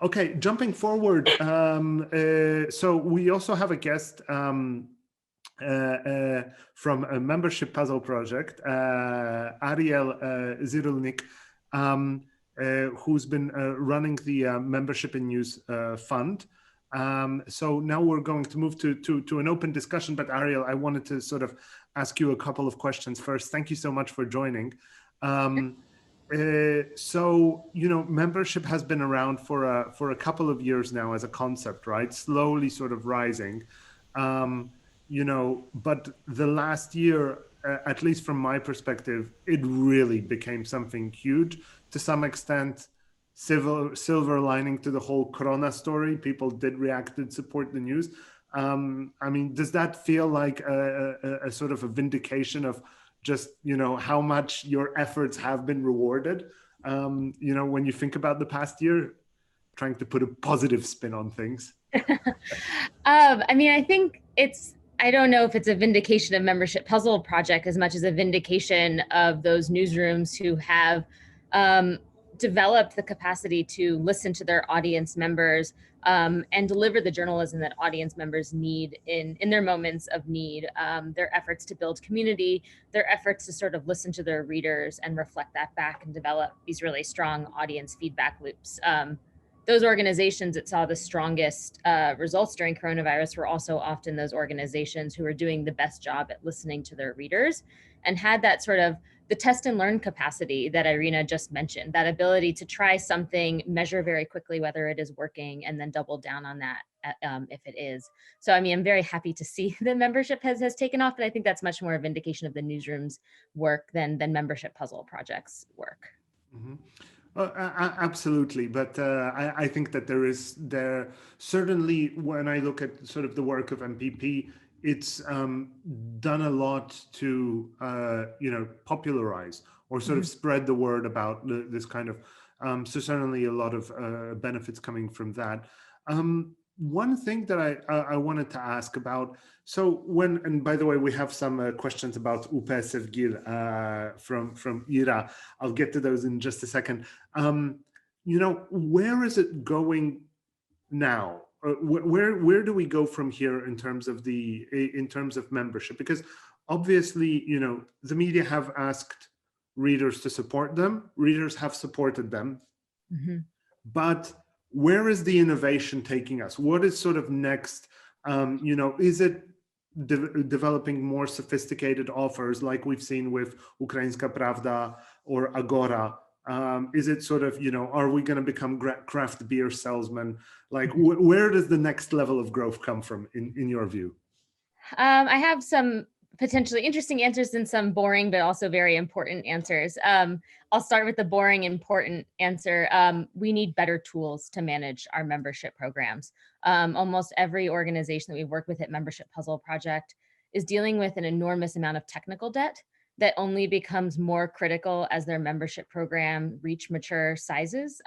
Okay, jumping forward. So we also have a guest from a membership puzzle project, Ariel Zirulnik, who's been running the Membership in News Fund. So now we're going to move to an open discussion, but Ariel, I wanted to sort of ask you a couple of questions first. Thank you so much for joining. So, membership has been around for a couple of years now as a concept, right? Slowly sort of rising. But the last year, at least from my perspective, it really became something huge. To some extent, silver lining to the whole Corona story. People did react and support the news. Does that feel like a sort of a vindication of just, how much your efforts have been rewarded? When you think about the past year, trying to put a positive spin on things. I think I don't know if it's a vindication of Membership Puzzle Project as much as a vindication of those newsrooms who have developed the capacity to listen to their audience members and deliver the journalism that audience members need in their moments of need, their efforts to build community, their efforts to sort of listen to their readers and reflect that back and develop these really strong audience feedback loops. Those organizations that saw the strongest results during coronavirus were also often those organizations who were doing the best job at listening to their readers and had that sort of the test and learn capacity that Irina just mentioned, that ability to try something, measure very quickly whether it is working, and then double down on that if it is. So, I'm very happy to see the membership has taken off, but I think that's much more a vindication of the newsroom's work than Membership Puzzle Project's work. Mm-hmm. Absolutely, but I think that there certainly, when I look at sort of the work of MPP, it's done a lot to popularize or sort of spread the word about this kind of. So certainly a lot of benefits coming from that. One thing that I wanted to ask about. So and by the way, we have some questions about UP Sevgir from Ira. I'll get to those in just a second. Where is it going now? Where do we go from here in terms of membership? Because obviously, the media have asked readers to support them. Readers have supported them, but where is the innovation taking us? What is sort of next? Is it developing more sophisticated offers like we've seen with Ukrainska Pravda or Agora? Is it sort of, are we going to become craft beer salesmen? Like, where does the next level of growth come from, in your view? I have some potentially interesting answers and some boring, but also very important answers. I'll start with the boring, important answer. We need better tools to manage our membership programs. Almost every organization that we've worked with at Membership Puzzle Project is dealing with an enormous amount of technical debt that only becomes more critical as their membership program reach mature sizes.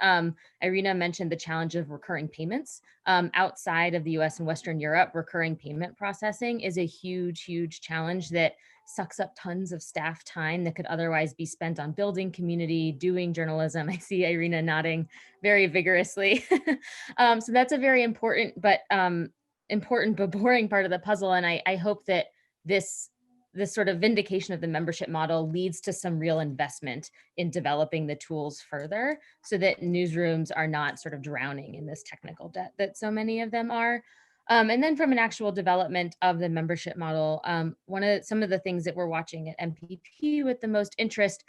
Irina mentioned the challenge of recurring payments. Outside of the US and Western Europe, recurring payment processing is a huge, huge challenge that sucks up tons of staff time that could otherwise be spent on building community, doing journalism. I see Irina nodding very vigorously. So that's a very important but boring part of the puzzle. And I hope that this sort of vindication of the membership model leads to some real investment in developing the tools further so that newsrooms are not sort of drowning in this technical debt that so many of them are. And then from an actual development of the membership model, some of the things that we're watching at MPP with the most interest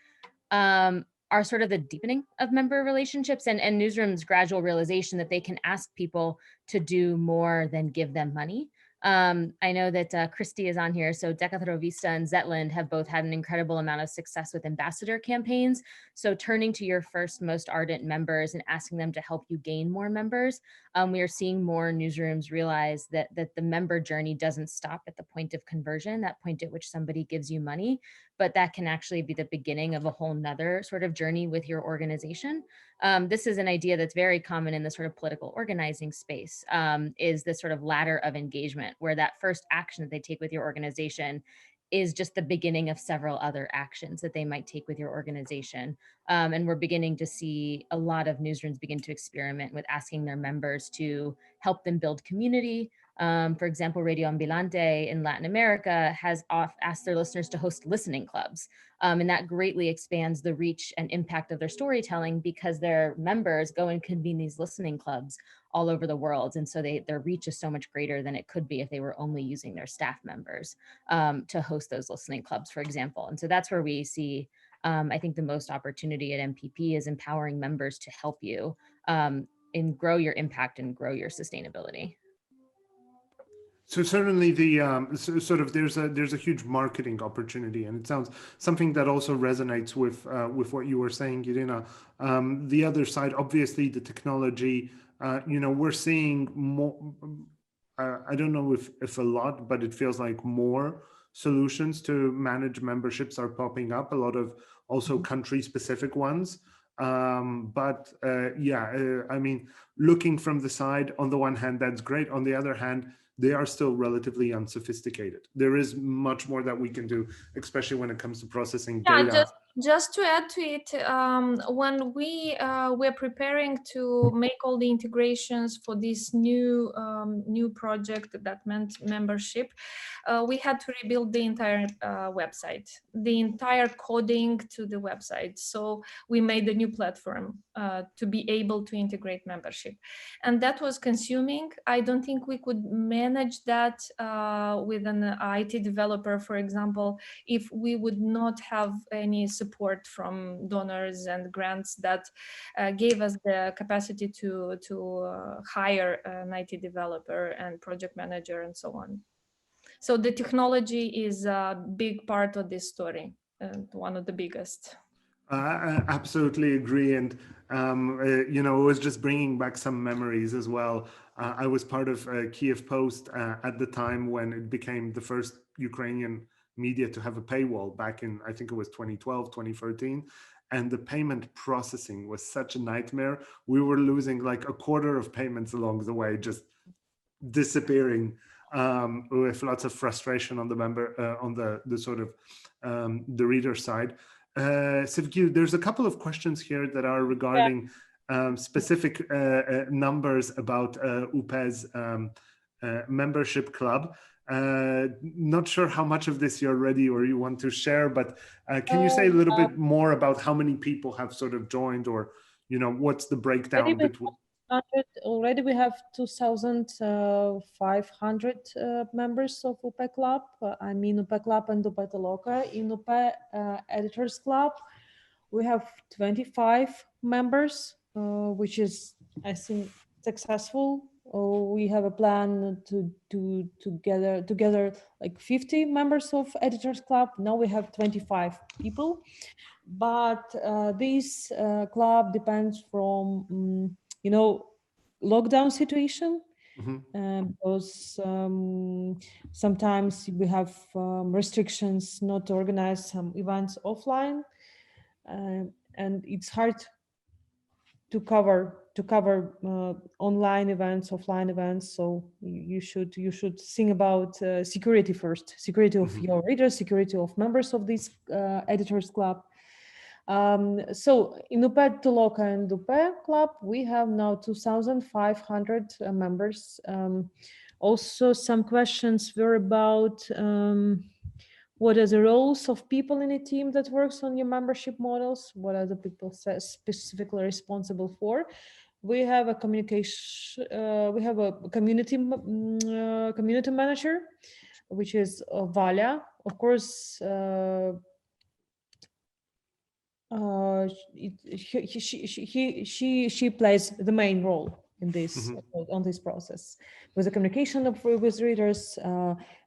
are sort of the deepening of member relationships and newsrooms' gradual realization that they can ask people to do more than give them money. I know that Christy is on here. So Decathlon and Zetland have both had an incredible amount of success with ambassador campaigns. So turning to your first most ardent members and asking them to help you gain more members. We are seeing more newsrooms realize that the member journey doesn't stop at the point of conversion, that point at which somebody gives you money, but that can actually be the beginning of a whole nother sort of journey with your organization. This is an idea that's very common in the sort of political organizing space, is this sort of ladder of engagement where that first action that they take with your organization is just the beginning of several other actions that they might take with your organization. And we're beginning to see a lot of newsrooms begin to experiment with asking their members to help them build community. For example, Radio Ambulante in Latin America has asked their listeners to host listening clubs. And that greatly expands the reach and impact of their storytelling because their members go and convene these listening clubs all over the world. And so their reach is so much greater than it could be if they were only using their staff members to host those listening clubs, for example. And so that's where we see, I think, the most opportunity at MPP is empowering members to help you and grow your impact and grow your sustainability. So certainly sort of there's a huge marketing opportunity, and it sounds something that also resonates with what you were saying, Irina. The other side, obviously, the technology. We're seeing more. I don't know if a lot, but it feels like more solutions to manage memberships are popping up. A lot of also country-specific ones. I mean, looking from the side, on the one hand, that's great. On the other hand, they are still relatively unsophisticated. There is much more that we can do, especially when it comes to processing data. Just to add to it, when we're preparing to make all the integrations for this new project that meant membership, we had to rebuild the entire website, the entire coding to the website. So we made a new platform to be able to integrate membership, and that was consuming. I don't think we could manage that with an IT developer, for example, if we would not have any support from donors and grants that gave us the capacity to hire an IT developer and project manager and so on. So the technology is a big part of this story, and one of the biggest. I absolutely agree. And, it was just bringing back some memories as well. I was part of Kiev Post at the time when it became the first Ukrainian media to have a paywall back in, I think it was 2012, 2013. And the payment processing was such a nightmare. We were losing like a quarter of payments along the way, just disappearing, with lots of frustration on the member, on the sort of the reader side. Sevgi, there's a couple of questions here that are regarding specific numbers about UPE's membership club. Not sure how much of this you're ready or you want to share, but can you say a little bit more about how many people have sort of joined, or what's the breakdown between? Already we have 2,500 members of UPE Club. I mean UPE Club and UPE Toloka. In UPE Editors Club, we have 25 members, which is, I think, successful. We have a plan to together like 50 members of Editors Club. Now we have 25 people, but this club depends from lockdown situation. Because sometimes we have restrictions not to organize some events offline, and it's hard to cover online events, offline events. So you should think about security first, security of your readers, security of members of this Editors Club. So in UPE Toloka and UPE Club, we have now 2,500 members. Also, some questions were about what are the roles of people in a team that works on your membership models? What are the people specifically responsible for? We have a communication. We have a community manager, which is Valia. Of course. She plays the main role in this on this process, with the communication with readers,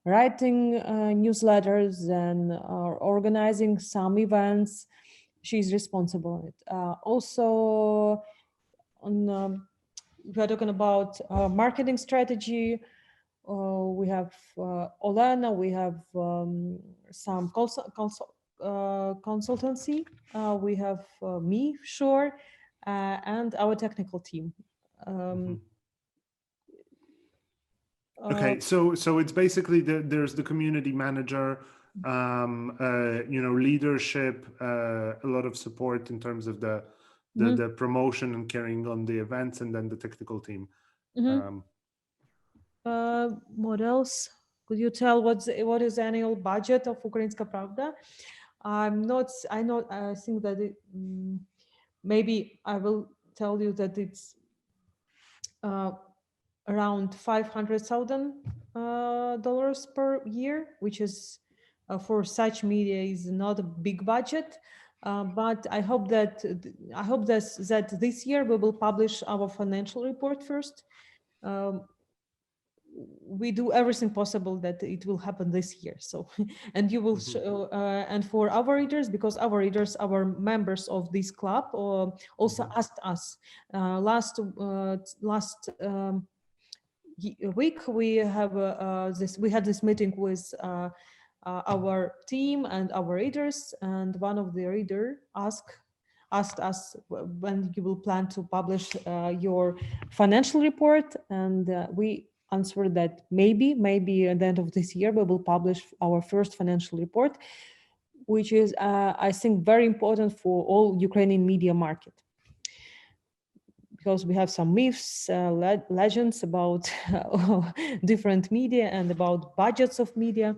writing newsletters, and organizing some events. She's responsible. Also, we are talking about marketing strategy. We have Olena. We have some consultancy. We have me, sure, and our technical team. Okay, so it's basically there's the community manager, leadership, a lot of support in terms of the promotion and carrying on the events, and then the technical team. What else? Could you tell what is the annual budget of Ukrainska Pravda? I think that maybe I will tell you that it's around $500,000 per year, which is for such media is not a big budget. But I hope that this year we will publish our financial report first. We do everything possible that it will happen this year. So, and you will show, and for our readers, because our readers, our members of this club, also asked us last week we have we had this meeting with our team and our readers, and one of the reader asked us when you will plan to publish your financial report, and we answered that maybe at the end of this year we will publish our first financial report, which is I think very important for all Ukrainian media market, because we have some myths, legends about different media and about budgets of media.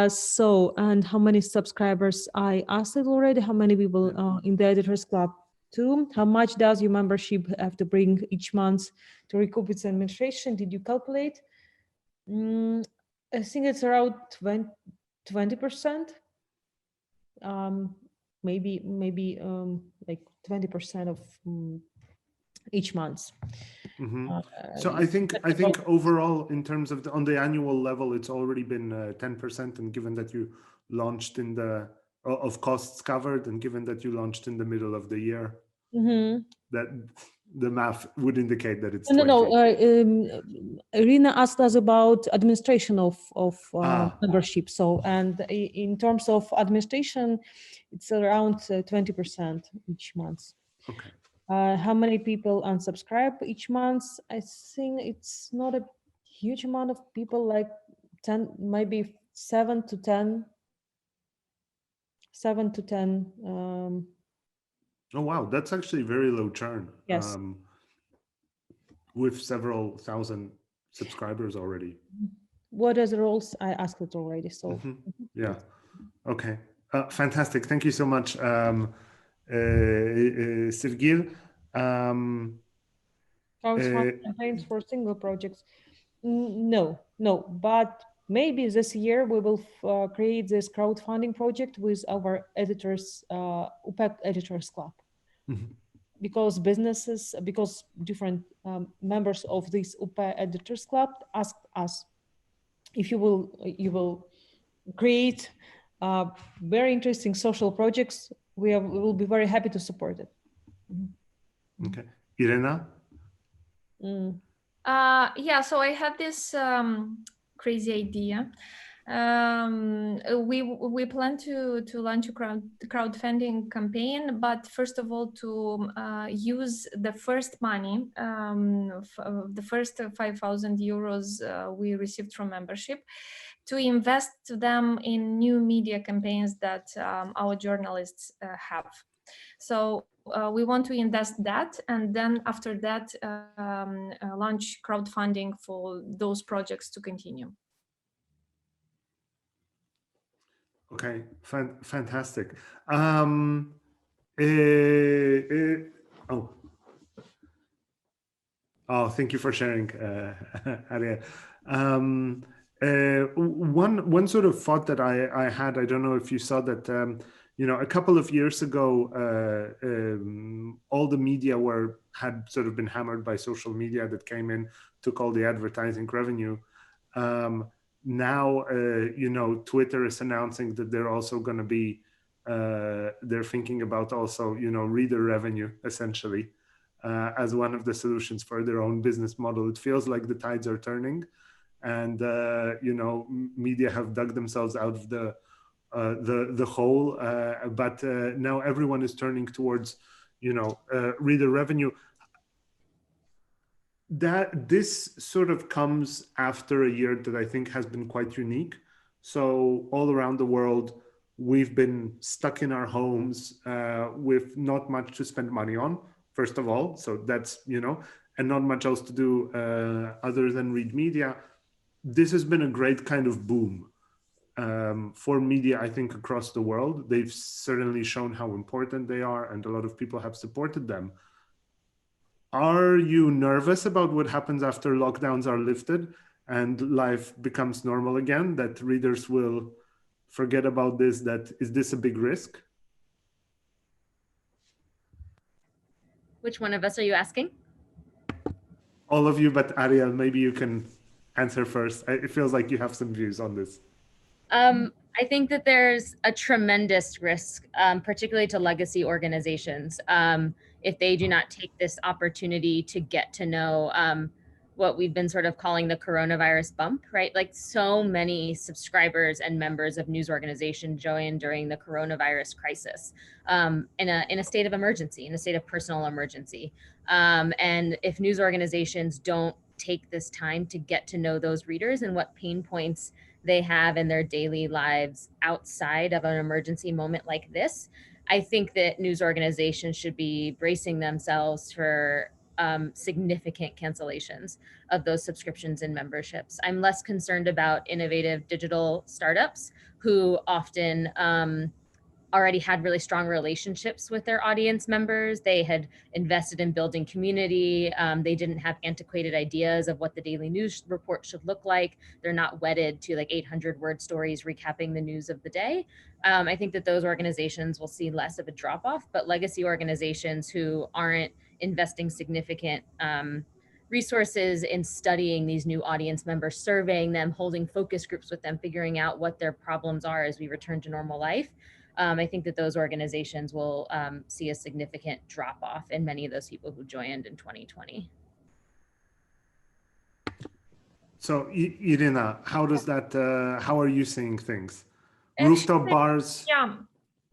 So, and how many subscribers? I asked it already. How many people in the Editors Club too? How much does your membership have to bring each month to recoup its administration? Did you calculate? I think it's around 20%. Maybe like 20% of each month. So I think overall, in terms of on the annual level, it's already been 10%. And given that you launched in the of costs covered, and given that you launched in the middle of the year, that the math would indicate that it's 20. Irina asked us about administration of membership. So, and in terms of administration, it's around 20% each month. Okay. How many people unsubscribe each month? I think it's not a huge amount of people, like 10, maybe 7 to 10. Oh wow, that's actually very low churn. Yes. With several thousand subscribers already. What are the roles? I asked it already. So yeah, okay, fantastic. Thank you so much, Sergil. Crowdfunding campaigns for single projects? No, but maybe this year we will create this crowdfunding project with our editors, UPEC Editors Club. Because different members of this UPE Editors Club asked us if you will create very interesting social projects. We will be very happy to support it. Okay, Irena. Yeah, so I had this crazy idea. We plan to launch a crowdfunding campaign, but first of all to use the first money, the first 5,000 euros we received from membership, to invest them in new media campaigns that our journalists have. So we want to invest that, and then after that launch crowdfunding for those projects to continue. Okay, fantastic. Thank you for sharing, Arya. One sort of thought that I had, I don't know if you saw that, a couple of years ago, all the media had sort of been hammered by social media that came in, took all the advertising revenue. Now, Twitter is announcing that they're also going to be, they're thinking about also, reader revenue, essentially, as one of the solutions for their own business model. It feels like the tides are turning, and, media have dug themselves out of the hole, but now everyone is turning towards, reader revenue. That this sort of comes after a year that I think has been quite unique. So all around the world, we've been stuck in our homes with not much to spend money on, first of all. So that's, and not much else to do other than read media. This has been a great kind of boom for media, I think, across the world. They've certainly shown how important they are, and a lot of people have supported them. Are you nervous about what happens after lockdowns are lifted and life becomes normal again, that readers will forget about this? Is this a big risk? Which one of us are you asking? All of you, but Ariel, maybe you can answer first. It feels like you have some views on this. I think that there's a tremendous risk, particularly to legacy organizations, if they do not take this opportunity to get to know what we've been sort of calling the coronavirus bump, right? Like so many subscribers and members of news organizations joined during the coronavirus crisis in a state of emergency, in a state of personal emergency. And if news organizations don't take this time to get to know those readers and what pain points they have in their daily lives outside of an emergency moment like this, I think that news organizations should be bracing themselves for significant cancellations of those subscriptions and memberships. I'm less concerned about innovative digital startups who often already had really strong relationships with their audience members. They had invested in building community. They didn't have antiquated ideas of what the daily news report should look like. They're not wedded to like 800-word stories recapping the news of the day. I think that those organizations will see less of a drop off, but legacy organizations who aren't investing significant resources in studying these new audience members, surveying them, holding focus groups with them, figuring out what their problems are as we return to normal life. I think that those organizations will see a significant drop off in many of those people who joined in 2020. So Irina, how does that, how are you seeing things? Actually, Rooftop bars, Yeah,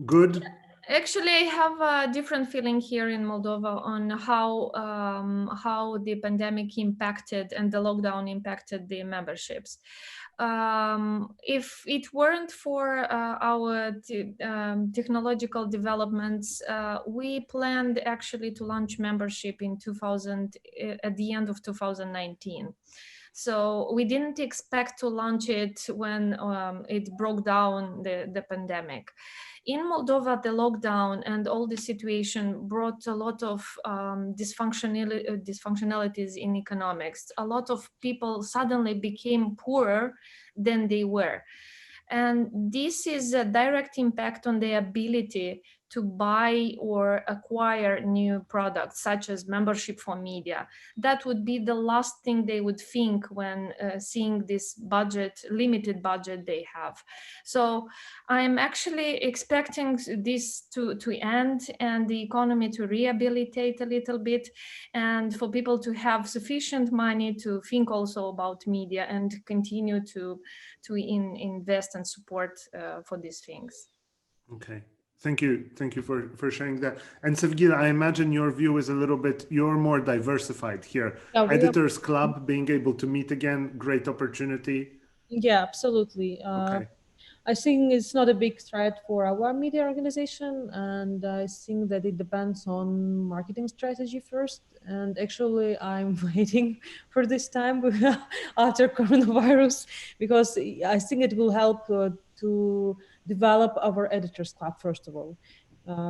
good? actually, I have a different feeling here in Moldova on how the pandemic impacted and the lockdown impacted the memberships. If it weren't for our technological developments, we planned actually to launch membership in at the end of 2019. So we didn't expect to launch it when it broke down the pandemic. In Moldova, the lockdown and all the situation brought a lot of dysfunctionalities in economics. A lot of people suddenly became poorer than they were. And this is a direct impact on the ability to buy or acquire new products, such as membership for media. That would be the last thing they would think when seeing this limited budget they have. So I'm actually expecting this to end and the economy to rehabilitate a little bit, and for people to have sufficient money to think also about media and continue to invest and support for these things. Okay. Thank you for sharing that. And Sevgila, I imagine your view is a little bit, you're more diversified here. Yeah, Editors Club being able to meet again, great opportunity. Yeah, absolutely. Okay. I think it's not a big threat for our media organization, and I think that it depends on marketing strategy first. And actually, I'm waiting for this time after coronavirus, because I think it will help to develop our editors club first of all.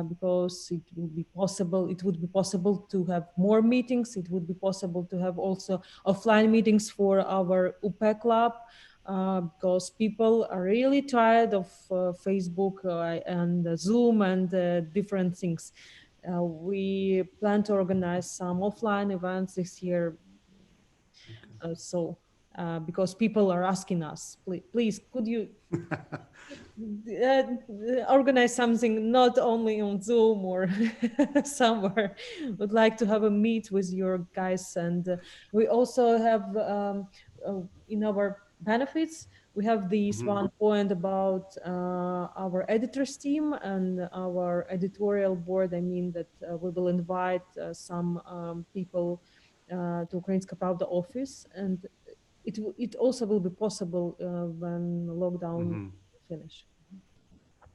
Because it would be possible to have more meetings. It would be possible to have also offline meetings for our UPE club. Because people are really tired of Facebook and Zoom and different things. We plan to organize some offline events this year. Because people are asking us, please could you organize something not only on Zoom or somewhere. Would like to have a meet with your guys. And we also have in our benefits, we have this one point about our editors team and our editorial board. I mean that we will invite some people to Ukrainska Pravda office, and it also will be possible when lockdown finish.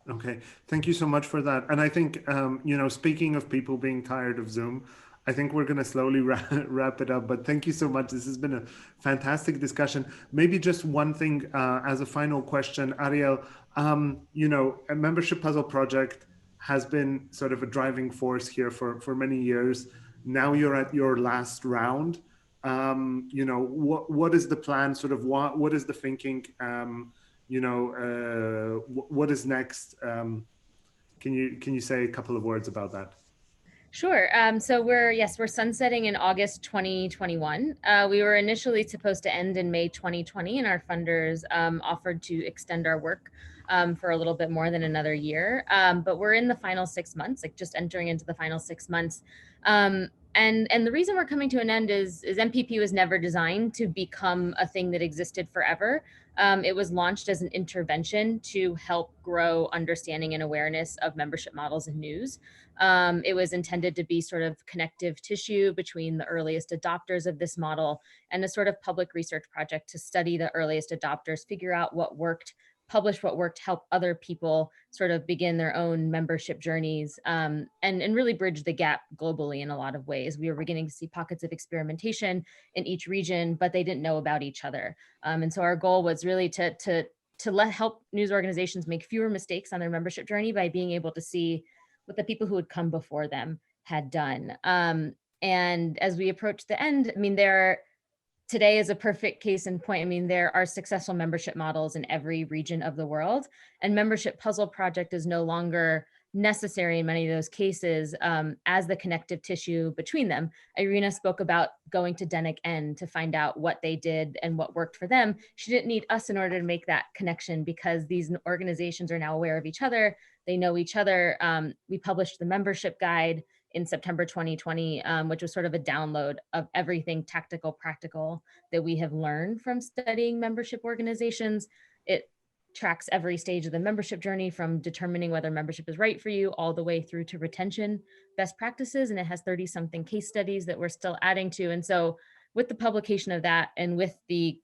Okay, thank you so much for that. And I think, you know, speaking of people being tired of Zoom, I think we're going to slowly wrap it up. But thank you so much. This has been a fantastic discussion. Maybe just one thing as a final question, Ariel, you know, a membership puzzle project has been sort of a driving force here for many years. Now you're at your last round. You know, what is the plan? Sort of what is the thinking? You know, what is next? Can you say a couple of words about that? Sure. So we're sunsetting in August 2021. We were initially supposed to end in May 2020, and our funders offered to extend our work for a little bit more than another year. But we're in the final 6 months, like just entering into the final 6 months. And the reason we're coming to an end is MPP was never designed to become a thing that existed forever. It was launched as an intervention to help grow understanding and awareness of membership models in news. It was intended to be sort of connective tissue between the earliest adopters of this model and a sort of public research project to study the earliest adopters, figure out what worked, publish what worked, help other people sort of begin their own membership journeys, and really bridge the gap globally in a lot of ways. We were beginning to see pockets of experimentation in each region, but they didn't know about each other. And so our goal was really to help news organizations make fewer mistakes on their membership journey by being able to see what the people who had come before them had done. And as we approach the end, I mean, today is a perfect case in point. I mean, there are successful membership models in every region of the world, and Membership Puzzle Project is no longer necessary in many of those cases as the connective tissue between them. Irina spoke about going to Denik N to find out what they did and what worked for them. She didn't need us in order to make that connection because these organizations are now aware of each other. They know each other. We published the membership guide in September 2020, which was sort of a download of everything tactical, practical that we have learned from studying membership organizations. It tracks every stage of the membership journey from determining whether membership is right for you all the way through to retention best practices. And it has 30 something case studies that we're still adding to. And so with the publication of that and with the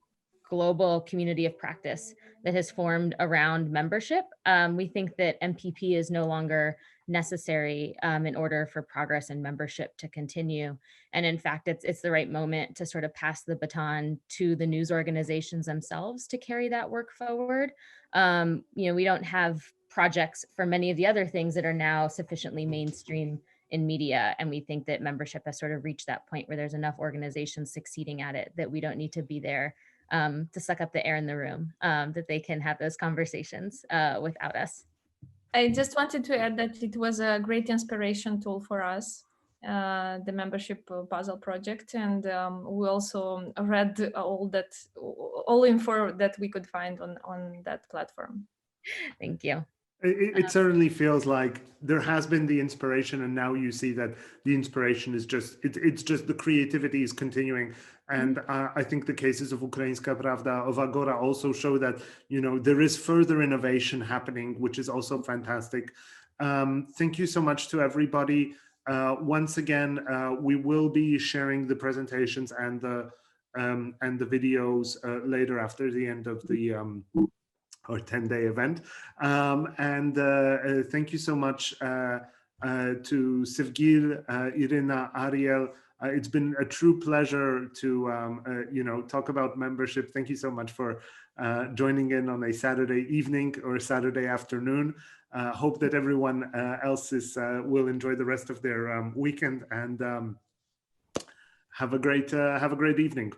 global community of practice that has formed around membership, we think that MPP is no longer necessary in order for progress and membership to continue. And in fact, it's the right moment to sort of pass the baton to the news organizations themselves to carry that work forward. You know, we don't have projects for many of the other things that are now sufficiently mainstream in media. And we think that membership has sort of reached that point where there's enough organizations succeeding at it that we don't need to be there to suck up the air in the room, that they can have those conversations without us. I just wanted to add that it was a great inspiration tool for us, the membership puzzle project, and we also read all info that we could find on that platform. Thank you. It certainly feels like there has been the inspiration, and now you see that the inspiration is just it's just the creativity is continuing. And I think the cases of Ukraińska Prawda, of Agora also show that, you know, there is further innovation happening, which is also fantastic. Thank you so much to everybody. Once again, we will be sharing the presentations and the videos later after the end of the or 10-day event. Thank you so much to Sevgil, Irina, Ariel. It's been a true pleasure to you know, talk about membership. Thank you so much for joining in on a Saturday evening or Saturday afternoon. Hope that everyone else will enjoy the rest of their weekend and have a great evening.